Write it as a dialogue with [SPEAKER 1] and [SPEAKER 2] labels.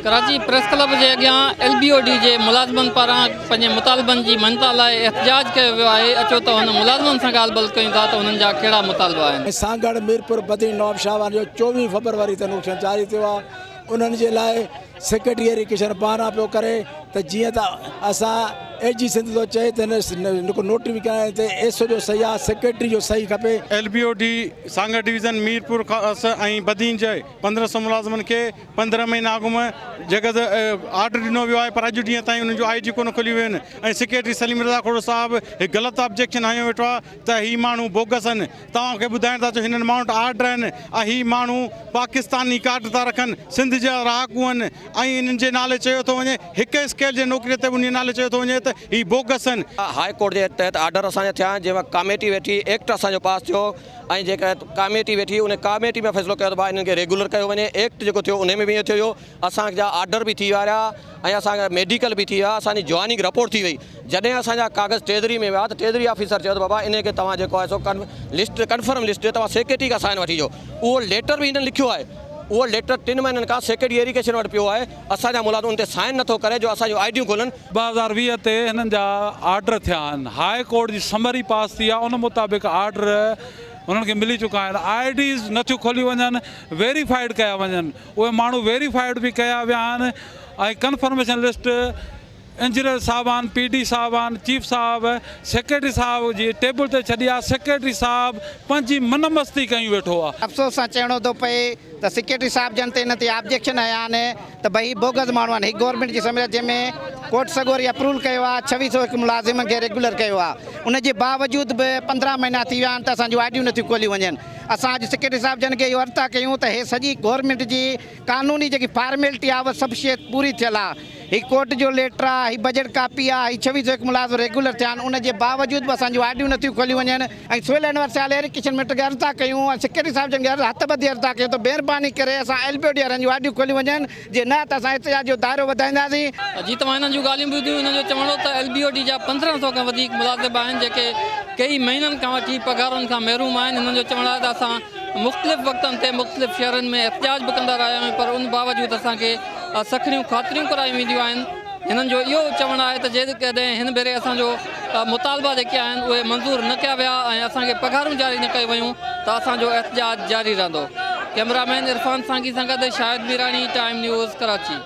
[SPEAKER 1] Karachi press club के अॻियां LBOD के मुलाज़िमनि पारां पंहिंजे मुतालबनि जी मञता लाइ एहतजाज कयो वियो आहे। अचो त हुन मुलाज़िमनि सां ॻाल्हि ॿोल कयूं था त हुननि जा कहिड़ा मुतालबा आहिनि।
[SPEAKER 2] सांगड़ मीरपुर बदी नवाब शाहबान जो 24 फरवरी ते नोटिस जारी थियो आहे। उन्हनि जे लाइ सेक्रेटरी एजुकेशन पारां पियो करे त जीअं त असां AG सिंध तो चए त नोटिस बि कराइण ते SO जो सही आहे, सेक्रेटरी जो सही खपे।
[SPEAKER 3] LBOD सांगड़ डिवीज़न मीरपुर ऐं बदीन जे 1500 मुलाज़िमनि खे 15 महीना अॻु में जगह आर्डर ॾिनो वियो आहे, पर अॼु ॾींहं ताईं उन्हनि जो IG कोन खोलियो आहिनि। ऐं सेक्रेटरी सलीम रज़ा खोड़ साहब हिकु ग़लति ऑब्जेक्शन हयो वेठो आहे त ही माण्हू बोगस आहिनि। तव्हांखे ॿुधाइण था चाहियो हिननि माण्हुनि वटि आर्डर आहिनि ऐं ही माण्हू पाकिस्तानी कार्ड था रखनि, सिंध जा रहाकू आहिनि ऐं इन्हनि जे नाले चयो थो वञे हिकु स्केल जे नौकिरीअ ते उन नाले चयो थो वञे त ही बोगस आहिनि।
[SPEAKER 4] हाई कोर्ट के तहत आर्डर असांजा थिया जंहिंमें कमेटी वेठी, एक्ट असांजो पास थियो ऐं जेका कमेटी वेठी उन कमेटी में फ़ैसिलो कयो त भाई इन्हनि खे रेगुलर कयो वञे। एक्ट जेको थियो उन में बि ईअं थियो, असांजा आर्डर बि थी विया ऐं असांजा मेडिकल बि थी विया, असांजी जॉइनिंग रिपोर्ट थी वई। जॾहिं असांजा कागज़ ट्रेजरी में विया त ट्रेजरी ऑफिसर चयो त बाबा इन खे तव्हां जेको आहे सो लिस्ट कन्फर्म लिस्ट तव्हां सेक्रेटरी खां साइन वठी ॾियो। उहो लेटर बि हिननि लिखियो आहे, वो लेटर 3 महीननि खां सेक्रेटरी एजुकेशन वटि पियो आहे। असांजा मुलाज़िम उन ते साइन नथो करे जो असांजूं आईडियूं खोलनि।
[SPEAKER 5] 2020 ते हिननि जा आर्डर थिया आहिनि, हाई कोर्ट जी समरी पास थी आहे, उन मुताबिक़ आर्डर उन्हनि खे मिली चुका आहिनि। IDs नथियूं खोली वञनि, वेरीफाइड कया वञनि, उहे माण्हू वेरीफाइड बि कया विया आहिनि ऐं कन्फर्मेशन लिस्ट इंजीनियर साहबान, PD साहबान, चीफ साहब, सेक्रेटरी साहब जी टेबल ते छॾी आहे। सेक्रेटरी साहब पंहिंजी मन मस्ती कयूं वेठो आहे।
[SPEAKER 6] अफ़सोस सां चवणो थो पए त सेक्रेटरी साहब जन ते इन ते ऑब्जेक्शन आया आहिनि त भई बोगस माण्हू आहिनि। हिकु गवर्नमेंट जी समझ जंहिंमें कोर्ट सगोरी अप्रूवल कयो आहे, 2601 मुलाज़िम खे रेगुलर कयो आहे, उनजे बावजूद बि 15 महीना थी विया आहिनि त असांजूं आईडियूं नथियूं खोली वञनि। असां अॼु सेक्रेटरी साहब जन खे इहो अर्ज़ु था कयूं त हे सॼी गवर्नमेंट जी कानूनी जेकी फॉर्मेलिटी आहे उहा सभु शइ पूरी थियल आहे। ही कोर्ट जो लेटर आहे, ही बजट कापी आहे, ही 2601 मुलाज़िम रेगुलर थिया आहिनि, उनजे बावजूद बि असांजूं आईडियूं नथियूं खोली वञनि। ऐं सिविल यूनिवर्सिटी एजुकेशन मिनिस्टर खे अर्ज़ु था कयूं ऐं सेक्रेटरी साहब जन खे हथ ॿधी अर्ज़ु था कयूं त महिरबानी करे असां LBOD वारनि जूं आईडियूं खोली वञनि, जे न त असां एहतजाज जो दाइरो वधाईंदासीं।
[SPEAKER 1] जी तव्हां हिननि जूं ॻाल्हियूं ॿुधियूं। हिननि जो चवणो त LBOD जा 1500 खां वधीक मुलाज़िम आहिनि जेके कई महीननि खां वठी पघारुनि खां महरूम आहिनि। हिननि जो चवणु आहे त असां मुख़्तलिफ़ वक़्तनि ते मुख़्तलिफ़ शहरनि में एहतजाज बि कंदा रहिया आहियूं, पर उन बावजूद असांखे सखिड़ियूं ख़ातिरियूं करायूं वेंदियूं आहिनि। हिननि जो इहो चवणु आहे त जेकॾहिं हिन भेरे असांजो मुतालबा जेके आहिनि उहे मंज़ूर न कया विया ऐं असांखे पघारूं जारी न कयूं वयूं त असांजो एहतजाज जारी रहंदो। कैमरामैन इरफान सांगी सां गॾु शाहिद मीरानी, टाइम न्यूज़, कराची।